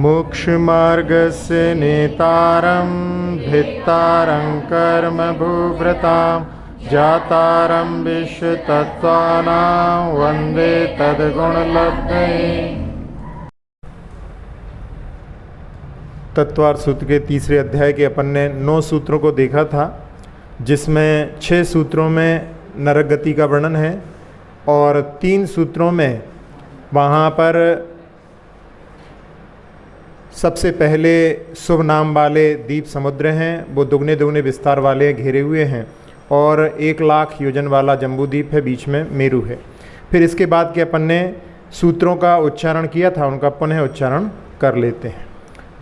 मोक्षमार्गस्य नेतारं भित्तारं कर्म भूभृतां जातारं विश्वतत्त्वानां वन्दे तद्गुणलब्धये। तत्वार्थ सूत्र के तीसरे अध्याय के अपन ने 9 सूत्रों को देखा था, जिसमें 6 सूत्रों में नरक गति का वर्णन है और 3 सूत्रों में वहाँ पर सबसे पहले शुभ नाम वाले दीप समुद्र हैं, वो दुगने दुगने विस्तार वाले घेरे हुए हैं, और 1 लाख योजन वाला जम्बूद्वीप है, बीच में मेरु है। फिर इसके बाद के अपन ने सूत्रों का उच्चारण किया था, उनका पुनः उच्चारण कर लेते हैं।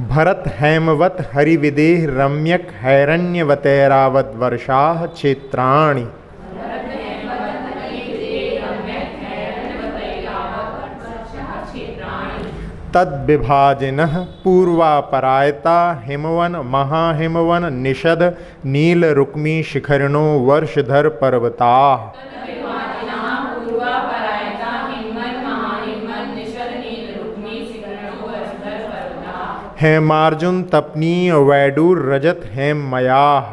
भरत हैमवत हरिविदेह रम्यक हैरण्यवतैरावत वर्षाः क्षेत्राणि तद्विभाजिनः पूर्वापरायता हिमवन महाहिमवन निषद नील रुक्मी शिखरिणो वर्षधर पर्वताः। हेमार्जुन तपनीय वैडूर रजत हेममयाः।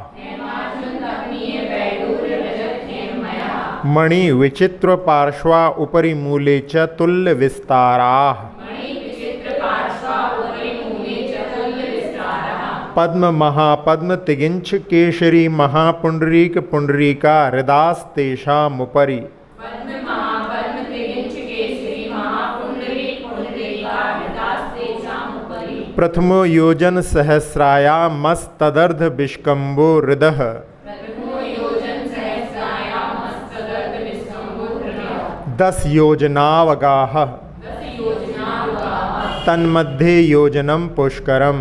मणि विचित्र पार्श्वा उपरि मूले च तुल्य विस्ताराः। पद्म महापद्म तिगिंछ केशरी महापुंडरीक पुंडरीका हृदास्तेषामुपरि। प्रथमो योजन सहस्रायामस्तदर्ध विष्कम्भो हृदः। दस योजनावगाः तन्मध्ये योजनम पुष्करम।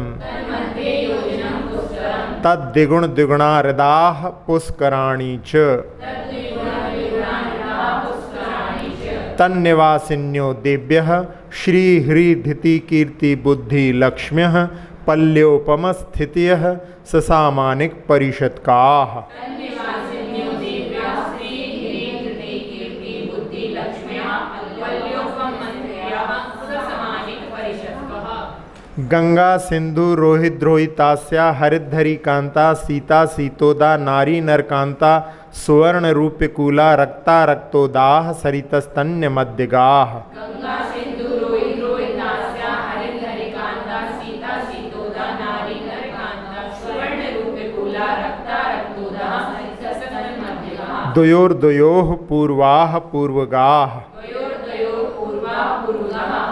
तद्द्विगुण द्विगुणा हृदाः पुष्कराणि च। तन्निवासिन्यो देव्यः श्रीहृदिति कीर्ति बुद्धि लक्ष्म्यः पल्योपमस्थितयः ससामानिक परिषत्काः। गंगा सिंधु रोहित रोहितास्या हरिद्धरी कांता सीता सीतोदा नारी नरकांता सुवर्ण रूप्यकूला रक्ता रक्तोदाह सरितस्तन्य मध्यगाः। द्वयोर्द्वयोः पूर्वाः पूर्वगाः।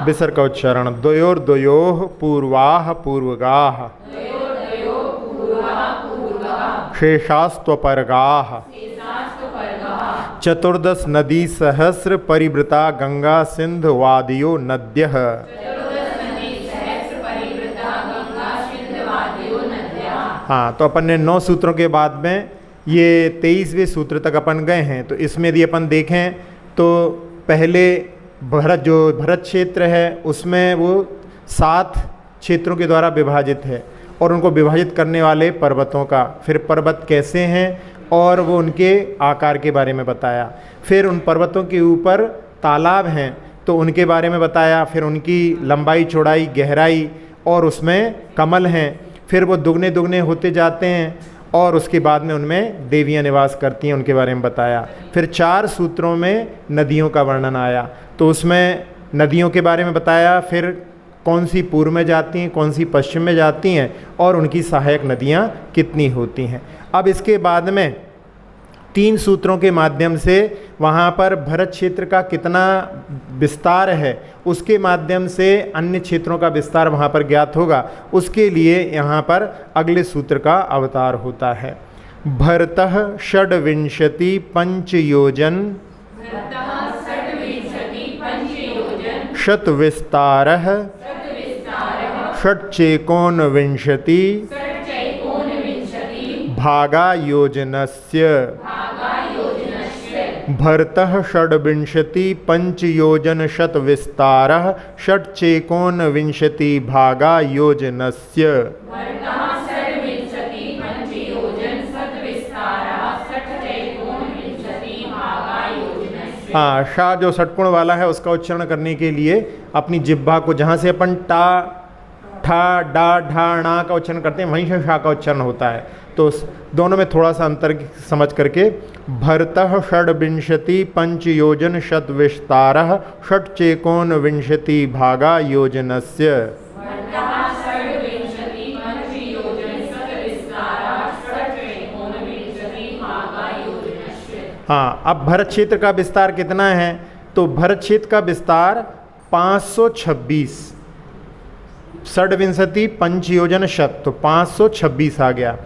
विसर्ग का उच्चारण द्वयोर्द्वयोः पूर्वाः पूर्वगाः। शेषास्त्वपर्गाः। 14 नदी सहस्र परिवृता गंगा सिंध वादियो नद्यः। हाँ, तो अपन ने 9 सूत्रों के बाद में ये 23वें सूत्र तक अपन गए हैं। तो इसमें यदि अपन देखें तो पहले भरत क्षेत्र है, उसमें वो 7 क्षेत्रों के द्वारा विभाजित है और उनको विभाजित करने वाले पर्वतों का, फिर पर्वत कैसे हैं और वो उनके आकार के बारे में बताया। फिर उन पर्वतों के ऊपर तालाब हैं तो उनके बारे में बताया, फिर उनकी लंबाई चौड़ाई गहराई और उसमें कमल हैं। फिर वो दुगने दुगने होते जाते हैं और उसके बाद में उनमें देवियां निवास करती हैं, उनके बारे में बताया। फिर 4 सूत्रों में नदियों का वर्णन आया, तो उसमें नदियों के बारे में बताया, फिर कौन सी पूर्व में जाती हैं, कौन सी पश्चिम में जाती हैं और उनकी सहायक नदियां कितनी होती हैं। अब इसके बाद में 3 सूत्रों के माध्यम से वहाँ पर भरत क्षेत्र का कितना विस्तार है, उसके माध्यम से अन्य क्षेत्रों का विस्तार वहाँ पर ज्ञात होगा। उसके लिए यहाँ पर अगले सूत्र का अवतार होता है। भरतः षड्विंशति पंचयोजन शतविस्तारः षट्चेकोनविंशति भागा योजनस्य। भरतः षड्विंशति पंचयोजन शतविस्तारः षट्चेकोनविंशति भागा योजनस्य। हाँ, शाह जो षटकोण वाला है उसका उच्चारण करने के लिए अपनी जिह्वा को, जहाँ से अपन टा ठा डा ढा णा का उच्चारण करते हैं, वहीं से शा का उच्चारण होता है। तो दोनों में थोड़ा सा अंतर समझ करके, भरतः षड्विंशति पंच योजन शत विस्तारः षट चेकोन विंशति भागा योजनस्य। हाँ, अब भरत क्षेत्र का विस्तार कितना है? तो भरत क्षेत्र का विस्तार 526, षड्विंशति पंच योजन शत, तो 526 आ गया।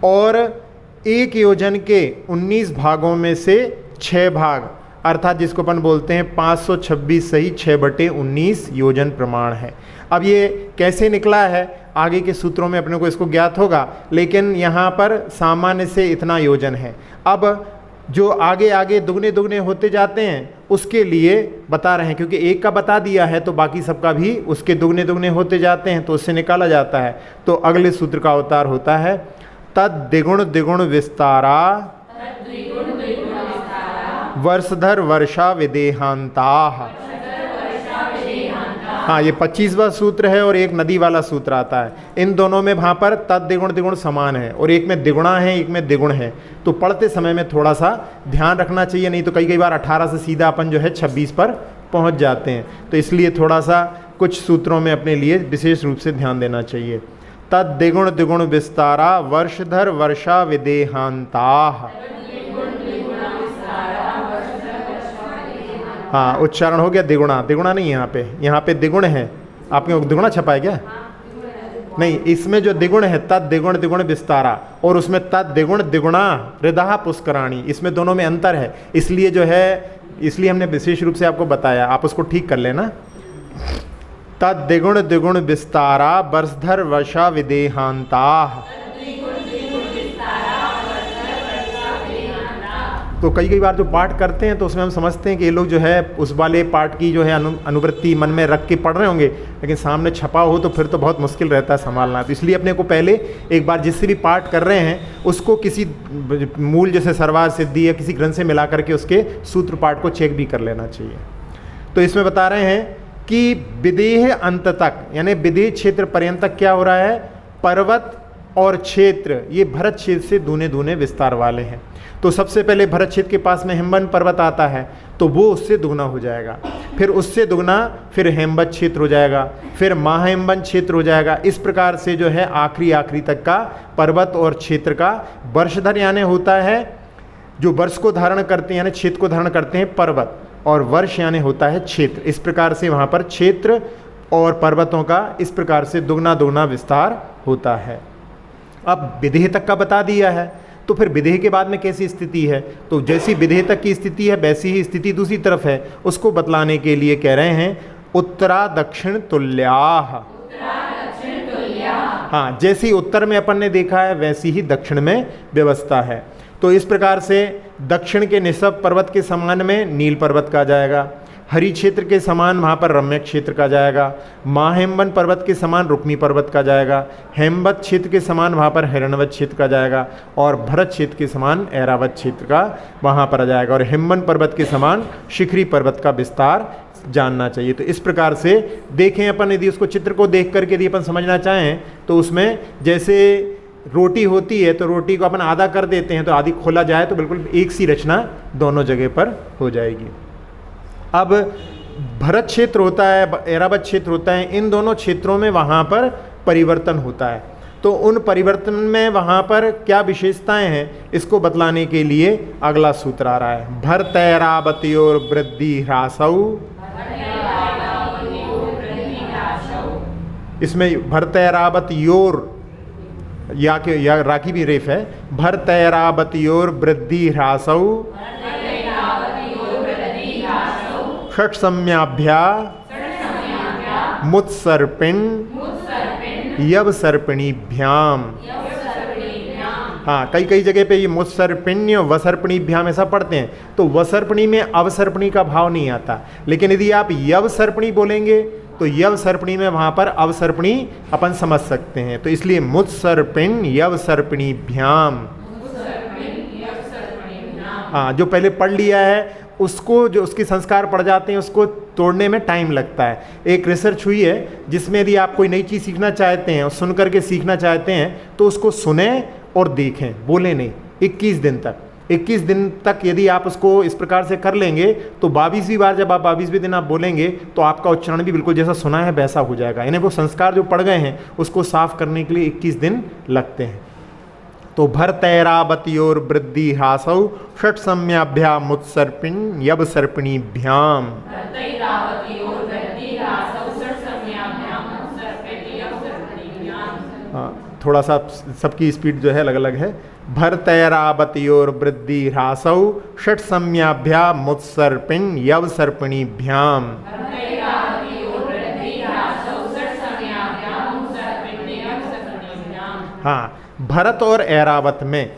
और एक योजन के 19 भागों में से 6 भाग, अर्थात जिसको अपन बोलते हैं 526 सही 6/19 योजन प्रमाण है। अब ये कैसे निकला है आगे के सूत्रों में अपने को इसको ज्ञात होगा, लेकिन यहाँ पर सामान्य से इतना योजन है। अब जो आगे आगे दुगने दुगने होते जाते हैं उसके लिए बता रहे हैं, क्योंकि एक का बता दिया है तो बाकी सबका भी उसके दुगने दुगने होते जाते हैं, तो उससे निकाला जाता है। तो अगले सूत्र का अवतार होता है तद द्विगुण द्विगुण विस्तारा वर्षधर वर्षा विदेहांता। हाँ, ये 25वां सूत्र है और एक नदी वाला सूत्र आता है। इन दोनों में वहाँ पर तद द्विगुण द्विगुण समान है, और एक में द्विगुणा है एक में द्विगुण है। तो पढ़ते समय में थोड़ा सा ध्यान रखना चाहिए, नहीं तो कई बार 18 से सीधा अपन जो है 26 पर पहुँच जाते हैं। तो इसलिए थोड़ा सा कुछ सूत्रों में अपने लिए विशेष रूप से ध्यान देना चाहिए। तद द्विगुण द्विगुण विस्तारा वर्षधर वर्षा विदेहांता। हाँ, उच्चारण हो गया द्विगुणा, द्विगुणा नहीं है यहाँ पे द्विगुण है। आपके द्विगुणा छपा है क्या? नहीं, इसमें जो द्विगुण है तद द्विगुण द्विगुण विस्तारा, और उसमें तद द्विगुण द्विगुणा हृदय पुष्कराणी, इसमें दोनों में अंतर है। इसलिए जो है, इसलिए हमने विशेष रूप से आपको बताया, आप उसको ठीक कर लेना। तद द्विगुण द्विगुण विस्तारा वर्षधर वर्षा विदेहांता। तो कई बार जो पाठ करते हैं तो उसमें हम समझते हैं कि ये लोग जो है उस वाले पाठ की जो है अनुवृत्ति मन में रख के पढ़ रहे होंगे, लेकिन सामने छपा हो तो फिर तो बहुत मुश्किल रहता है संभालना। तो इसलिए अपने को पहले एक बार जिससे भी पाठ कर रहे हैं उसको किसी मूल जैसे सर्वार सिद्धि या किसी ग्रंथ से मिला करके उसके सूत्र पाठ को चेक भी कर लेना चाहिए। तो इसमें बता रहे हैं कि विदेह अंत तक, यानी विदेह क्षेत्र पर्यंत तक क्या हो रहा है, पर्वत और क्षेत्र ये भरत क्षेत्र से दूने दूने विस्तार वाले हैं। तो सबसे पहले भरत क्षेत्र के पास में हेमवन पर्वत आता है, तो वो उससे दुगना हो जाएगा, फिर उससे दुगना फिर हेमवत क्षेत्र हो जाएगा, फिर महाहेमवन क्षेत्र हो जाएगा। इस प्रकार से जो है आखिरी तक का पर्वत और क्षेत्र का वर्षधर यानी होता है जो वर्ष को धारण करते हैं, यानी क्षेत्र को धारण करते हैं पर्वत, और वर्ष यानी होता है क्षेत्र। इस प्रकार से वहाँ पर क्षेत्र और पर्वतों का इस प्रकार से दुगना दुगना विस्तार होता है। अब विदेह तक का बता दिया है, तो फिर विदेह के बाद में कैसी स्थिति है? तो जैसी विदेह तक की स्थिति है वैसी ही स्थिति दूसरी तरफ है। उसको बतलाने के लिए कह रहे हैं उत्तरा दक्षिण तुल्याः। हाँ, जैसी उत्तर में अपन ने देखा है वैसी ही दक्षिण में व्यवस्था है। तो इस प्रकार से दक्षिण के निसब पर्वत के समान में नील पर्वत का जाएगा, हरि क्षेत्र के समान वहाँ पर रम्य क्षेत्र का जाएगा, महाहेमवन पर्वत के समान रुक्मी पर्वत का जाएगा, हेमवत क्षेत्र के समान वहाँ पर हिरण्यवत क्षेत्र का जाएगा, और भरत क्षेत्र के समान ऐरावत क्षेत्र का वहाँ पर आ जाएगा, और हेमवन पर्वत के समान शिखरी पर्वत का विस्तार जानना चाहिए। तो इस प्रकार से देखें अपन, यदि उसको चित्र को देख करके यदि अपन समझना चाहें तो उसमें जैसे रोटी होती है तो रोटी को अपन आधा कर देते हैं, तो आधी खोला जाए तो बिल्कुल एक सी रचना दोनों जगह पर हो जाएगी। अब भरत क्षेत्र होता है, ऐरावत क्षेत्र होता है, इन दोनों क्षेत्रों में वहाँ पर परिवर्तन होता है। तो उन परिवर्तन में वहाँ पर क्या विशेषताएं हैं इसको बतलाने के लिए अगला सूत्र आ रहा है। भरतैरावत्योर वृद्धि ह्रासौ। इसमें भरतैरावत्योर या राखी भी रेफ है, भरतैरावत्योर वृद्धि ह्रासौ षट सम्याभ्या मुत्सर्पिण यव सर्पिणीभ्याम। हाँ, कई जगह पे ये मुत्सर्पिण्य वसर्पिणीभ्याम ऐसा पढ़ते हैं, तो वसर्पिणी में अवसर्पिणी का भाव नहीं आता, लेकिन यदि आप यव सर्पिणी बोलेंगे तो यव सर्पिणी में वहाँ पर अवसर्पिणी अपन समझ सकते हैं। तो इसलिए मुत्सर्पिण यव सर्पिणीभ्याम। हाँ, जो पहले पढ़ लिया है उसको जो उसके संस्कार पड़ जाते हैं उसको तोड़ने में टाइम लगता है। एक रिसर्च हुई है जिसमें यदि आप कोई नई चीज़ सीखना चाहते हैं और सुन करके सीखना चाहते हैं तो उसको सुने और देखें, बोले नहीं, 21 दिन तक। 21 दिन तक यदि आप उसको इस प्रकार से कर लेंगे तो 22वीं बार जब आप 22वें दिन आप बोलेंगे तो आपका उच्चारण भी बिल्कुल जैसा सुना है वैसा हो जाएगा। यानी वो संस्कार जो पड़ गए हैं उसको साफ करने के लिए 21 दिन लगते हैं। तो भरतैरावत्योर वृद्धि ह्रासौ षट सम्याभ्याम उत्सर्पिण यब सर्पिणीभ्याम। थोड़ा सा सबकी स्पीड जो है अलग अलग है। भरतैरावत्योर वृद्धि ह्रासौ षट सम्याभ्याम उत्सर्पिण यव सर्पिणीभ्याम। हाँ, भरत और ऐरावत में।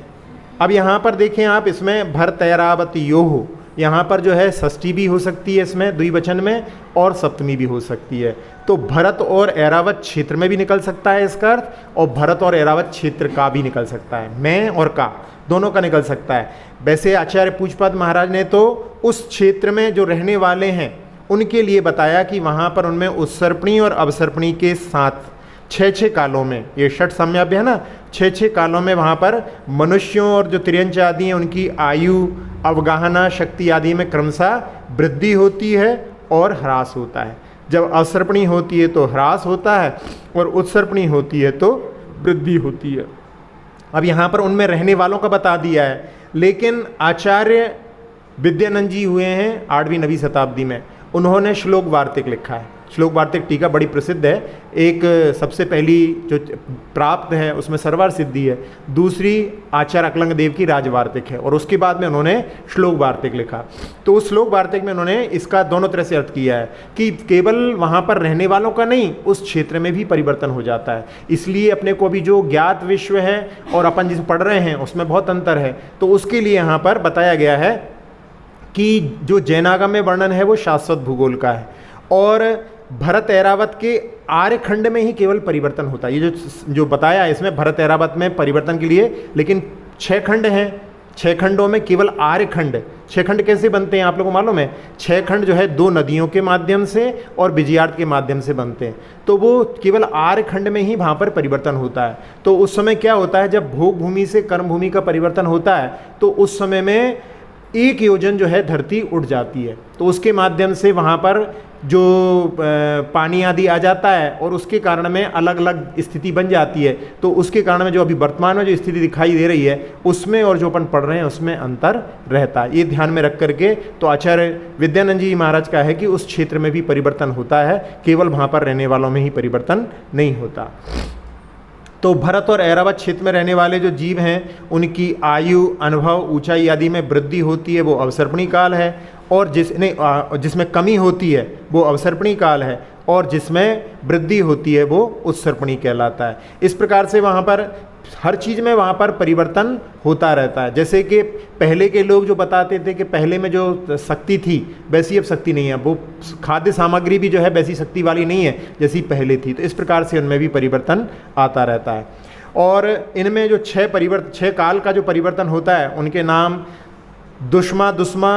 अब यहाँ पर देखें आप, इसमें भरत ऐरावत योह, यहाँ पर जो है षष्ठी भी हो सकती है इसमें द्विवचन में और सप्तमी भी हो सकती है। तो भरत और ऐरावत क्षेत्र में भी निकल सकता है इसका अर्थ, और भरत और ऐरावत क्षेत्र का भी निकल सकता है, मैं और का दोनों का निकल सकता है। वैसे आचार्य पूज्यपाद महाराज ने तो उस क्षेत्र में जो रहने वाले हैं उनके लिए बताया कि वहाँ पर उनमें उत्सर्पणी और अवसर्पणी के साथ 6 कालों में, ये षट सम्याभ्य है ना, 6 कालों में वहाँ पर मनुष्यों और जो तिर्यंच आदि हैं उनकी आयु, अवगाहना शक्ति आदि में क्रमशः वृद्धि होती है और ह्रास होता है। जब अवसर्पणी होती है तो ह्रास होता है और उत्सर्पणी होती है तो वृद्धि होती है। अब यहाँ पर उनमें रहने वालों का बता दिया है, लेकिन आचार्य विद्यानंद जी हुए हैं 8वीं 9वीं शताब्दी में, उन्होंने श्लोक वार्तिक लिखा है। श्लोक वार्तिक टीका बड़ी प्रसिद्ध है। एक सबसे पहली जो प्राप्त है उसमें सरवार सिद्धि है, दूसरी आचार्य अकलंग देव की राजवार्तिक है, और उसके बाद में उन्होंने श्लोक वार्तिक लिखा। तो उस श्लोक वार्तिक में उन्होंने इसका दोनों तरह से अर्थ किया है कि केवल वहाँ पर रहने वालों का नहीं, उस क्षेत्र में भी परिवर्तन हो जाता है। इसलिए अपने को अभी जो ज्ञात विश्व है और अपन जिसे पढ़ रहे हैं उसमें बहुत अंतर है। तो उसके लिए यहाँ पर बताया गया है कि जो जैनागम में वर्णन है वो शाश्वत भूगोल का है, और भरत ऐरावत के आर्यखंड में ही केवल परिवर्तन होता है। ये जो बताया है इसमें भरत ऐरावत में परिवर्तन के लिए, लेकिन 6 खंड हैं, 6 खंडों में केवल आर्यखंड। 6 खंड कैसे बनते हैं आप लोगों को मालूम है? 6 खंड जो है 2 नदियों के माध्यम से और विजयार्थ के माध्यम से बनते हैं। तो वो केवल आर्यखंड में ही वहाँ पर परिवर्तन होता है। तो उस समय क्या होता है, जब भोग भूमि से कर्म भूमि का परिवर्तन होता है तो उस समय में 1 योजन जो है धरती उठ जाती है। तो उसके माध्यम से वहाँ पर जो पानी आदि आ जाता है और उसके कारण में अलग अलग स्थिति बन जाती है। तो उसके कारण में जो अभी वर्तमान में जो स्थिति दिखाई दे रही है उसमें और जो अपन पढ़ रहे हैं उसमें अंतर रहता है। ये ध्यान में रख करके तो आचार्य विद्यानंद जी महाराज का है कि उस क्षेत्र में भी परिवर्तन होता है, केवल वहाँ पर रहने वालों में ही परिवर्तन नहीं होता। तो भरत और ऐरावत क्षेत्र में रहने वाले जो जीव हैं उनकी आयु, अनुभव, ऊंचाई आदि में वृद्धि होती है, वो अवसर्पणी काल है, और जिसमें कमी होती है वो अवसर्पणी काल है, और जिसमें वृद्धि होती है वो उत्सर्पणी कहलाता है। इस प्रकार से वहाँ पर हर चीज़ में वहाँ पर परिवर्तन होता रहता है। जैसे कि पहले के लोग जो बताते थे कि पहले में जो शक्ति थी वैसी अब शक्ति नहीं है, वो खाद्य सामग्री भी जो है वैसी शक्ति वाली नहीं है जैसी पहले थी। तो इस प्रकार से उनमें भी परिवर्तन आता रहता है। और इनमें जो 6 काल का जो परिवर्तन होता है उनके नाम दुष्मा दुष्मा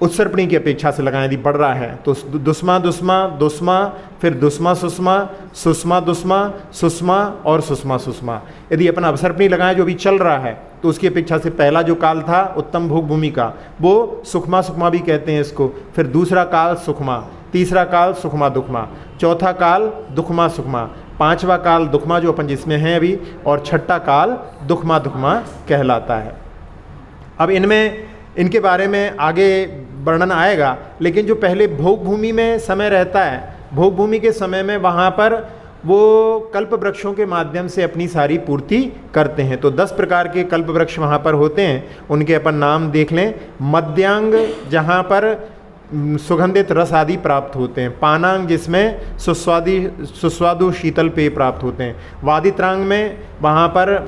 उत्सर्पणी की अपेक्षा से लगाएं। यदि बढ़ रहा है तो दुष्मा दुष्मा दुष्मा, फिर दुष्मा सुष्मा, सुष्मा दुष्मा, सुष्मा और सुष्मा सुष्मा। यदि अपन अवसर्पणी लगाएं जो भी चल रहा है तो उसकी अपेक्षा से पहला जो काल था उत्तम भोग भूमि का वो सुखमा सुखमा भी कहते हैं इसको, फिर दूसरा काल सुखमा, तीसरा काल सुखमा दुखमा, चौथा काल दुखमा सुखमा, 5वां काल दुखमा जो अपन जिसमें हैं अभी, और 6ठा काल दुखमा दुखमा कहलाता है। अब इनके बारे में आगे वर्णन आएगा, लेकिन जो पहले भोग भूमि में समय रहता है, भोग भूमि के समय में वहाँ पर वो कल्प वृक्षों के माध्यम से अपनी सारी पूर्ति करते हैं। तो 10 प्रकार के कल्प वृक्ष वहाँ पर होते हैं, उनके अपन नाम देख लें। मध्यांग जहाँ पर सुगंधित रस आदि प्राप्त होते हैं, पानांग जिसमें सुस्वादु शीतल पेय प्राप्त होते हैं, वादित्रांग में वहाँ पर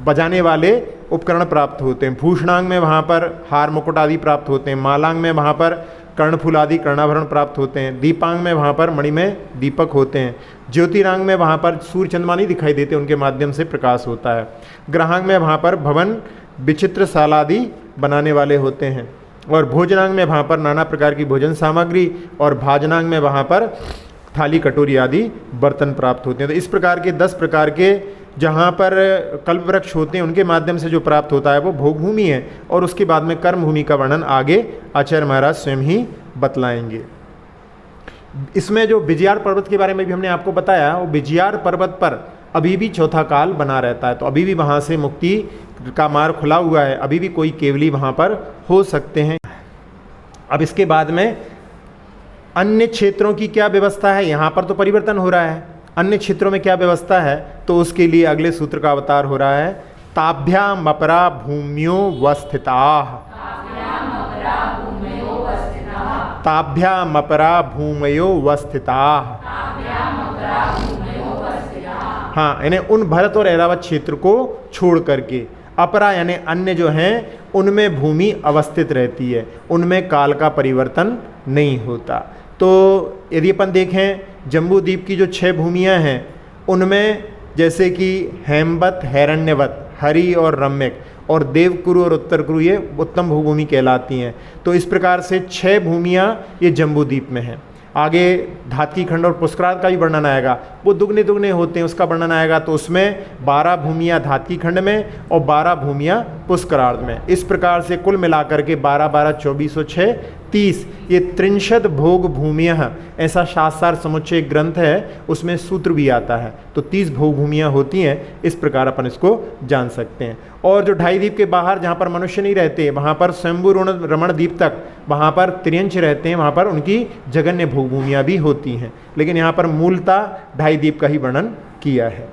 बजाने वाले उपकरण प्राप्त होते हैं, भूषणांग में वहाँ पर हार मुकुट आदि प्राप्त होते हैं, मालांग में वहाँ पर कर्णफूल आदि कर्णाभरण प्राप्त होते हैं, दीपांग में वहाँ पर मणिमय दीपक होते हैं, ज्योतिरांग में वहाँ पर सूर्य चंद्रमा नहीं दिखाई देते, उनके माध्यम से प्रकाश होता है, ग्रहांग में वहाँ पर भवन विचित्र साल आदि बनाने वाले होते हैं, और भोजनांग में वहाँ पर नाना प्रकार की भोजन सामग्री, और भाजनांग में वहाँ पर थाली कटोरी आदि बर्तन प्राप्त होते हैं। तो इस प्रकार के 10 प्रकार के जहाँ पर कल्प वृक्ष होते हैं उनके माध्यम से जो प्राप्त होता है वो भोग भूमि है। और उसके बाद में कर्म भूमि का वर्णन आगे आचार्य महाराज स्वयं ही बतलाएंगे। इसमें जो बिजयार पर्वत के बारे में भी हमने आपको बताया, वो बिजयार पर्वत पर अभी भी चौथा काल बना रहता है। तो अभी भी वहाँ से मुक्ति का मार्ग खुला हुआ है, अभी भी कोई केवली वहाँ पर हो सकते हैं। अब इसके बाद में अन्य क्षेत्रों की क्या व्यवस्था है, यहाँ पर तो परिवर्तन हो रहा है, अन्य क्षेत्रों में क्या व्यवस्था है, तो उसके लिए अगले सूत्र का अवतार हो रहा है ताभ्याम अपरा भूम्यो वस्थिताः। ताभ्याम अपरा भूमयो वस्थिताः। हाँ, यानी उन भरत और ऐरावत क्षेत्र को छोड़ करके, अपरा यानी अन्य जो हैं उनमें भूमि अवस्थित रहती है, उनमें काल का परिवर्तन नहीं होता। तो यदि अपन देखें जम्बू द्वीप की जो 6 भूमियाँ हैं उनमें जैसे कि हेमवत, हैरण्यवत, हरि और रम्यक, और देवकुरु और उत्तर कुरु ये उत्तम भूभूमि कहलाती हैं। तो इस प्रकार से 6 भूमियाँ ये जम्बू द्वीप में हैं। आगे धातकी खंड और पुष्करार्ध का भी वर्णन आएगा, वो दुगने दुगने होते हैं, उसका वर्णन आएगा। तो उसमें 12 भूमियाँ धातकी खंड में और 12 भूमियाँ पुष्करार्ध में। इस प्रकार से कुल मिलाकर के 12 12 24 और 6 30 ये 63 भोग भूमियाँ, ऐसा शास्त्रार्थ समुच्चय ग्रंथ है, उसमें सूत्र भी आता है। तो 30 भोग भूमियाँ होती हैं, इस प्रकार अपन इसको जान सकते हैं। और जो 2.5 द्वीप के बाहर जहाँ पर मनुष्य नहीं रहते, वहाँ पर स्वयंभू रमण द्वीप तक वहाँ पर त्रियंश रहते हैं, वहाँ पर उनकी जगन्य भोग भूमियाँ भी होती हैं। लेकिन यहाँ पर मूलतः 2.5 द्वीप का ही वर्णन किया है।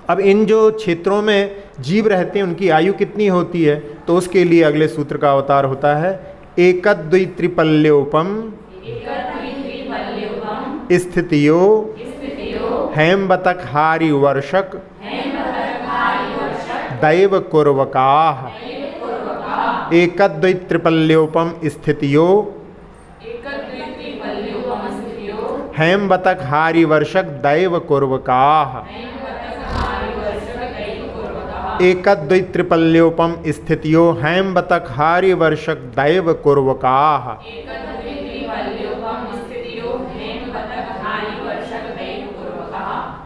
अब इन जो क्षेत्रों में जीव रहते हैं उनकी आयु कितनी होती है, तो उसके लिए अगले सूत्र का अवतार होता है एकद्वित्रिपल्योपम स्थितियो हेमवतक हारि वर्षक दैव कुर्वकाः। एकद्वित्रिपल्योपम स्थितियो हेमवतक हारि वर्षक दैव कुर्वकाः। एकद्वित्रिपल्योपम स्थितियो हेमवतक हारि वर्षक दैव कुर्वकाः।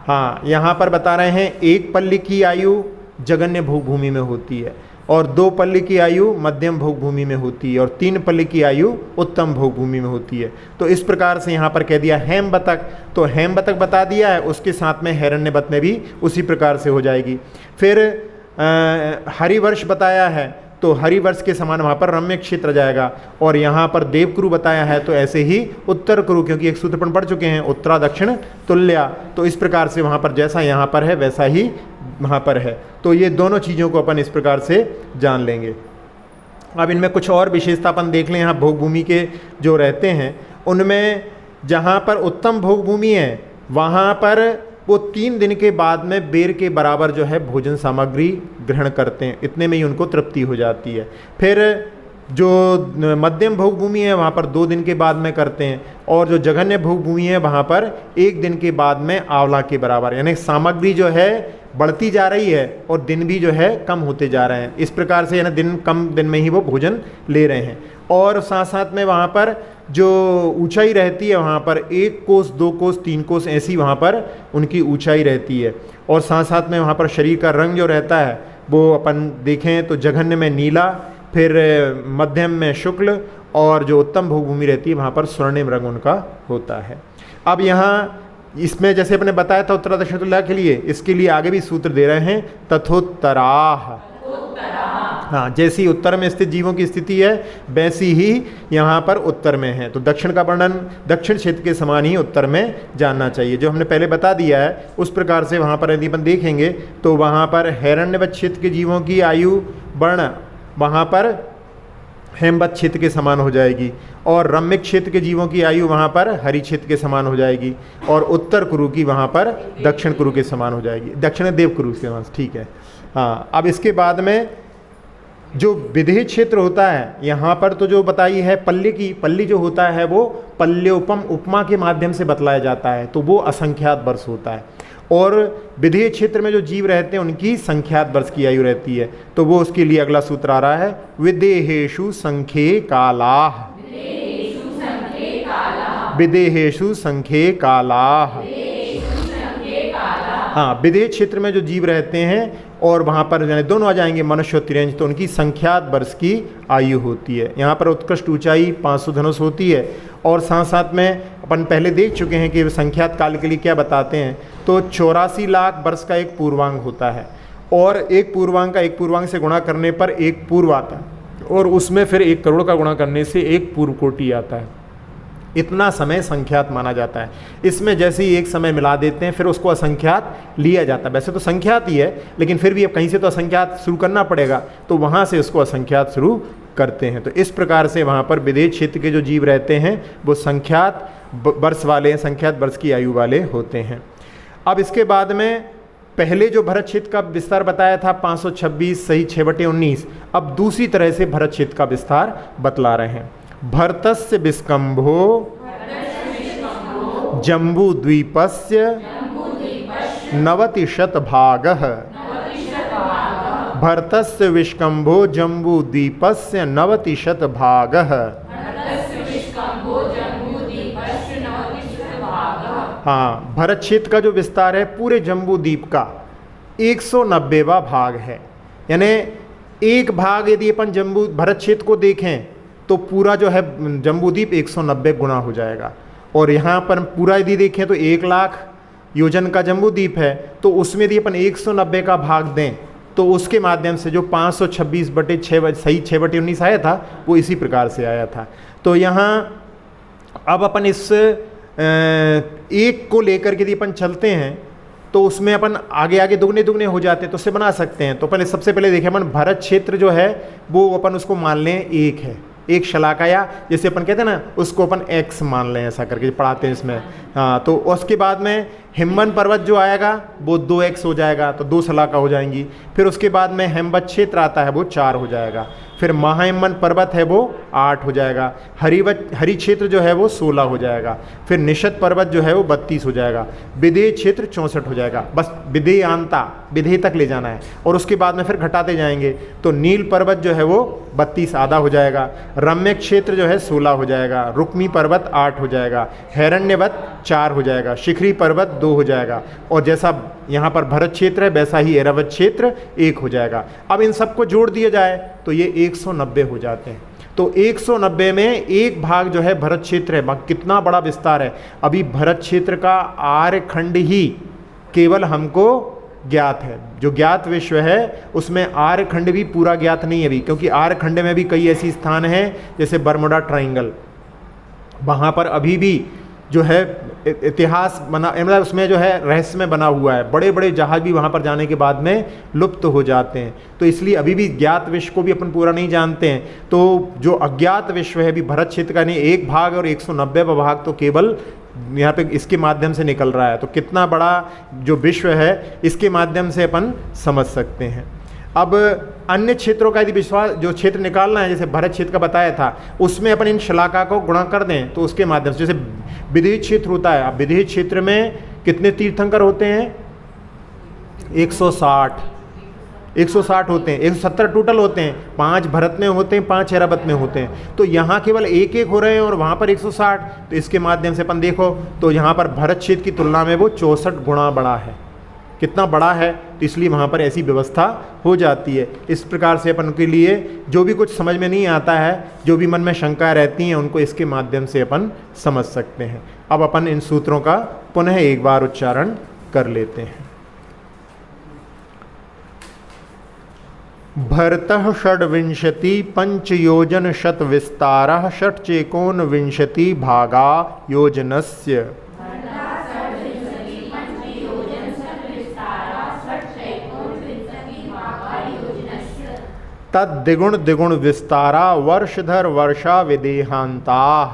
हाँ, यहाँ पर बता रहे हैं 1 पल्ली की आयु जगन्य भोग भूमि में होती है, और 2 पल्ली की आयु मध्यम भोग भूमि में होती है, और 3 पल्ली की आयु उत्तम भोग भूमि में होती है। तो इस प्रकार से यहाँ पर कह दिया हेमवतक, तो हेमवतक बता दिया है, उसके साथ में हैरण्यवत में भी उसी प्रकार से हो जाएगी। फिर हरिवर्ष बताया है, तो हरिवर्ष के समान वहाँ पर रम्य क्षेत्र जाएगा। और यहाँ पर देवकुरु बताया है, तो ऐसे ही उत्तर कुरु, क्योंकि एक सूत्र पढ़ चुके हैं उत्तरा दक्षिण तुल्या, तो इस प्रकार से वहाँ पर जैसा यहाँ पर है वैसा ही वहाँ पर है। तो ये दोनों चीज़ों को अपन इस प्रकार से जान लेंगे। अब इनमें कुछ और विशेषता अपन देख लें। यहाँ भोग भूमि के जो रहते हैं उनमें जहाँ पर उत्तम भोग भूमि है वहाँ पर वो 3 दिन के बाद में बेर के बराबर जो है भोजन सामग्री ग्रहण करते हैं, इतने में ही उनको तृप्ति हो जाती है। फिर जो मध्यम भोग भूमि है वहाँ पर 2 दिन के बाद में करते हैं, और जो जघन्य भोग भूमि है वहाँ पर 1 दिन के बाद में आंवला के बराबर, यानी सामग्री जो है बढ़ती जा रही है और दिन भी जो है कम होते जा रहे हैं। इस प्रकार से यानी कम दिन में ही वो भोजन ले रहे हैं। और साथ साथ में वहाँ पर जो ऊंचाई रहती है वहाँ पर 1 कोस 2 कोस 3 कोस ऐसी वहाँ पर उनकी ऊंचाई रहती है। और साथ साथ में वहाँ पर शरीर का रंग जो रहता है वो अपन देखें तो जघन्य में नीला, फिर मध्यम में शुक्ल, और जो उत्तम भोगभूमि रहती है वहाँ पर स्वर्णिम रंग उनका होता है। अब यहाँ इसमें जैसे अपने बताया था उत्तरा दक्षिण तुल्या के लिए, इसके लिए आगे भी सूत्र दे रहे हैं तथोत्तराः। हाँ, जैसी उत्तर में स्थित जीवों की स्थिति है वैसी ही यहाँ पर उत्तर में है। तो दक्षिण का वर्णन दक्षिण क्षेत्र के समान ही उत्तर में जानना चाहिए, जो हमने पहले बता दिया है उस प्रकार से वहाँ पर यदि अपन देखेंगे तो वहाँ पर हैरण्यवत क्षेत्र के जीवों की आयु वर्ण वहाँ पर हेमवत क्षेत्र के समान हो जाएगी, और रम्य क्षेत्र के जीवों की आयु वहाँ पर हरि क्षेत्र के समान हो जाएगी, और उत्तर कुरु की वहाँ पर दक्षिण कुरु के समान हो जाएगी, दक्षिण देव कुरु के समान। ठीक है। हाँ, अब इसके बाद में जो विदेह क्षेत्र होता है यहाँ पर तो जो बताई है पल्ली जो होता है वो पल्योपम उपमा के माध्यम से बतलाया जाता है, तो वो असंख्यात वर्ष होता है। और विधेय क्षेत्र में जो जीव रहते हैं उनकी संख्यात वर्ष की आयु रहती है। तो वो उसके लिए अगला सूत्र आ रहा है, विदेहेषु संख्ये कालाः, विदेहेषु संख्ये कालाः। हाँ, विधेय क्षेत्र में जो जीव रहते हैं और वहाँ पर यानी दोनों आ जाएंगे मनुष्य और तिर्यंज, तो उनकी संख्यात वर्ष की आयु होती है। यहाँ पर उत्कृष्ट ऊंचाई 500 धनुष होती है। और साथ साथ में अपन पहले देख चुके हैं कि संख्यात काल के लिए क्या बताते हैं, तो 84 लाख वर्ष का एक पूर्वांग होता है और एक पूर्वांग से गुणा करने पर एक पूर्व आता है और उसमें फिर 1 करोड़ का गुणा करने से एक पूर्व कोटि आता है। इतना समय संख्यात माना जाता है। इसमें जैसे ही एक समय मिला देते हैं फिर उसको असंख्यात लिया जाता है। वैसे तो संख्यात ही है लेकिन फिर भी अब कहीं से तो असंख्यात शुरू करना पड़ेगा, तो वहाँ से उसको असंख्यात शुरू करते हैं। तो इस प्रकार से वहाँ पर विधेय क्षेत्र के जो जीव रहते हैं वो संख्यात वर्ष वाले, संख्यात वर्ष की आयु वाले होते हैं। अब इसके बाद में पहले जो भरत क्षेत्र का विस्तार बताया था 526 सही 6/19, अब दूसरी तरह से भरत क्षेत्र का विस्तार बतला रहे हैं। भरतस्य विस्कंभो जम्बूद्वीपस्य 90 भागः, भरतस्य विस्कंभो जम्बूद्वीपस्य 90 भागः। हाँ, भरत क्षेत्र का जो विस्तार है पूरे जम्बूद्वीप का 190वां भाग है। यानी एक भाग यदि अपन भरत क्षेत्र को देखें तो पूरा जो है जम्बूद्वीप 190 गुना हो जाएगा। और यहाँ पर पूरा यदि देखें तो 1 लाख योजन का जम्बूद्वीप है, तो उसमें यदि अपन 190 का भाग दें तो उसके माध्यम से जो 526/6 सही 6/19 आया था वो इसी प्रकार से आया था। तो यहाँ अब अपन इस एक को लेकर के यदि अपन चलते हैं तो उसमें अपन आगे आगे दुगने दुगने हो जाते हैं, तो उससे बना सकते हैं। तो पहले सबसे पहले देखें अपन भरत क्षेत्र जो है वो अपन उसको मान लें एक है, एक शलाका, या जैसे अपन कहते हैं ना उसको अपन x मान लें, ऐसा करके पढ़ाते हैं इसमें। हाँ, तो उसके बाद में हिमवन पर्वत जो आएगा वो 2x हो जाएगा, तो 2 शलाका हो जाएंगी। फिर उसके बाद में हेमवत क्षेत्र आता है वो 4 हो जाएगा। फिर महाहिमवन पर्वत है वो 8 हो जाएगा। हरि क्षेत्र जो है वो 16 हो जाएगा। फिर निषद पर्वत जो है वो 32 हो जाएगा। विधेय क्षेत्र 64 हो जाएगा। बस विधेय आंता विधेय तक ले जाना है और उसके बाद में फिर घटाते जाएंगे। तो नील पर्वत जो है वो 32 आधा हो जाएगा। रम्य क्षेत्र जो है 16 हो जाएगा। रुक्मी पर्वत 8 हो जाएगा। हैरण्यवत 4 हो जाएगा। शिखरी पर्वत 2 हो जाएगा। और जैसा यहाँ पर भरत क्षेत्र है वैसा ही ऐरावत क्षेत्र 1 हो जाएगा। अब इन सबको जोड़ दिया जाए तो ये 190 हो जाते हैं। तो 190 में एक भाग जो है भरत क्षेत्र है। कितना बड़ा विस्तार है। अभी भरत क्षेत्र का आर्यखंड ही केवल हमको ज्ञात है। जो ज्ञात विश्व है उसमें आर्यखंड भी पूरा ज्ञात नहीं है अभी, क्योंकि आर्यखंड में भी कई ऐसी स्थान हैं जैसे बर्मुडा ट्रायंगल, वहाँ पर अभी भी जो है इतिहास बना, मतलब उसमें जो है रहस्यमय बना हुआ है। बड़े बड़े जहाज भी वहाँ पर जाने के बाद में लुप्त हो जाते हैं। तो इसलिए अभी भी ज्ञात विश्व को भी अपन पूरा नहीं जानते हैं। तो जो अज्ञात विश्व है अभी भरत क्षेत्र का नहीं, एक भाग और 190वां भाग तो केवल यहाँ पे इसके माध्यम से निकल रहा है। तो कितना बड़ा जो विश्व है इसके माध्यम से अपन समझ सकते हैं। अब अन्य क्षेत्रों का यदि विश्वास जो क्षेत्र निकालना है, जैसे भरत क्षेत्र का बताया था, उसमें अपन इन शलाका को गुणा कर दें तो उसके माध्यम से, जैसे विधेय क्षेत्र होता है। अब विधेय क्षेत्र में कितने तीर्थंकर होते हैं? 160 होते हैं। 170 टोटल होते हैं। 5 भरत में होते हैं, 5 ऐरावत में होते हैं। तो यहाँ केवल एक हो रहे हैं और वहाँ पर 160। तो इसके माध्यम से अपन देखो तो यहाँ पर भरत क्षेत्र की तुलना में वो 64 गुणा बड़ा है। कितना बड़ा है, तो इसलिए वहाँ पर ऐसी व्यवस्था हो जाती है। इस प्रकार से अपन के लिए जो भी कुछ समझ में नहीं आता है, जो भी मन में शंका रहती हैं, उनको इसके माध्यम से अपन समझ सकते हैं। अब अपन इन सूत्रों का पुनः एक बार उच्चारण कर लेते हैं। भरतः षड्विंशति पंचयोजन शत विस्तारः षट्चेकोनविंशति भागा योजनस्य। तद्द्विगुण द्विगुण विस्तारा वर्षधर वर्षा विदेहांता।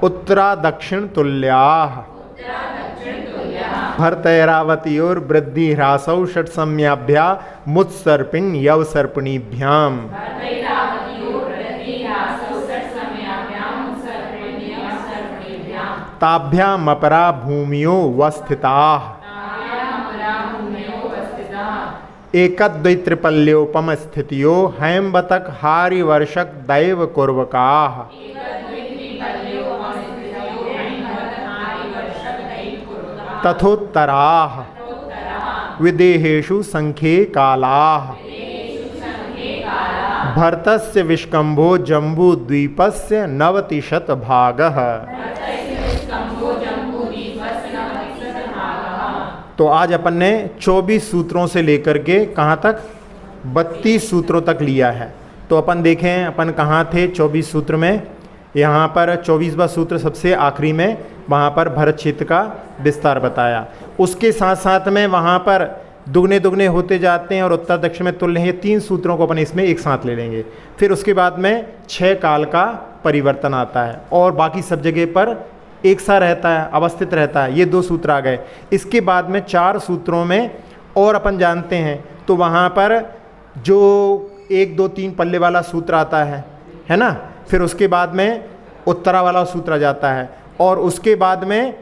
उत्तरा दक्षिण तुल्याः। भरतैरावत्योर वृद्धि ह्रासौ षट सम्याभ्या मुत्सर्पिण यवसर्पिणीभ्याम। ताभ्यामपरा भूमियो वस्थिताः एकदद्वित्रिपल्योपम स्थितियो हैम्बतक हारिवर्षक दैव कुर्वकाः तथोत्तराः विदेहेषु संख्ये कालाः भरतस्य विष्कम्भो जम्बूद्वीपस्य 90 भागः। तो आज अपन ने 24 सूत्रों से लेकर के कहाँ तक 32 सूत्रों तक लिया है। तो अपन देखें अपन कहाँ थे 24 सूत्र में, यहाँ पर 24वां सूत्र सबसे आखिरी में, वहाँ पर भरत क्षेत्र का विस्तार बताया। उसके साथ साथ में वहाँ पर दुगने दुगने होते जाते हैं और उत्तर दक्षिण में तुल्य हैं, ये 3 सूत्रों को अपन इसमें एक साथ ले लेंगे। फिर उसके बाद में 6 काल का परिवर्तन आता है और बाकी सब जगह पर एक सा रहता है, अवस्थित रहता है। ये 2 सूत्र आ गए। इसके बाद में 4 सूत्रों में और अपन जानते हैं, तो वहाँ पर जो 1 2 3 पल्ले वाला सूत्र आता है ना। फिर उसके बाद में उत्तरा वाला सूत्र आ जाता है और उसके बाद में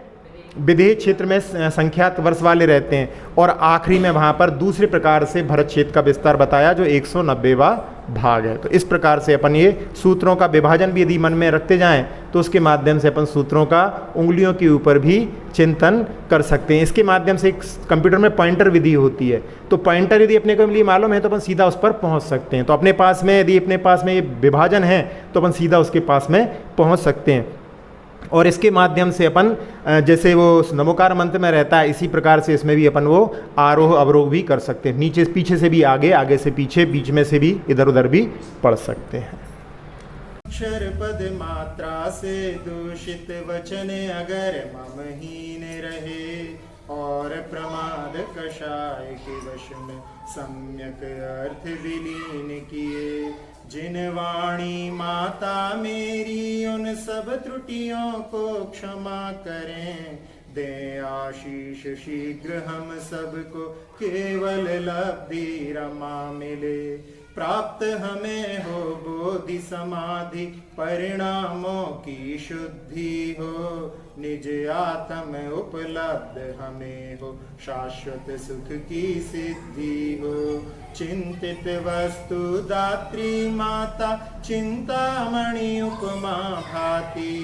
विदेह क्षेत्र में संख्यात वर्ष वाले रहते हैं और आखिरी में वहाँ पर दूसरे प्रकार से भरत क्षेत्र का विस्तार बताया जो 190वां भाग है। तो इस प्रकार से अपन ये सूत्रों का विभाजन भी यदि मन में रखते जाएं तो उसके माध्यम से अपन सूत्रों का उंगलियों के ऊपर भी चिंतन कर सकते हैं। इसके माध्यम से एक कंप्यूटर में पॉइंटर विधि होती है, तो पॉइंटर यदि अपने को लिए मालूम है तो अपन सीधा उस पर पहुँच सकते हैं। तो अपने पास में यदि अपने पास में ये विभाजन है तो अपन सीधा उसके पास में पहुँच सकते हैं। और इसके माध्यम से अपन जैसे वो नमोकार मंत्र में रहता है, इसी प्रकार से इसमें भी अपन वो आरोह अवरोह भी कर सकते हैं। नीचे पीछे से भी आगे, आगे से पीछे, बीच में से भी इधर उधर भी पढ़ सकते हैं। अक्षर पद मात्रा से दूषित वचन अगर ममहीन रहे और प्रमाद कषाय के वश में सम्यक अर्थ विलीन किए, जिन वाणी माता मेरी उन सब त्रुटियों को क्षमा करें, दे आशीष शीघ्र हम सबको केवल लब्धि रमा मिले, प्राप्त हमें हो बोधि समाधि परिणामों की शुद्धि हो, निज आत्म उपलब्ध हमें हो शाश्वत सुख की सिद्धि हो, चिंतित वस्तु दात्री माता चिंतामणि उपमा भाति,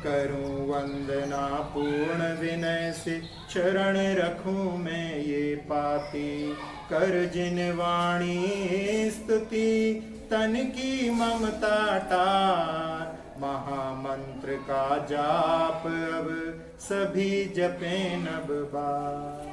करूं वंदना पूर्ण विनय से चरण रखूं मैं ये पाती, कर जिन वाणी स्तुति तन की ममता टार, महामंत्र का जाप अब सभी जपें नब बार।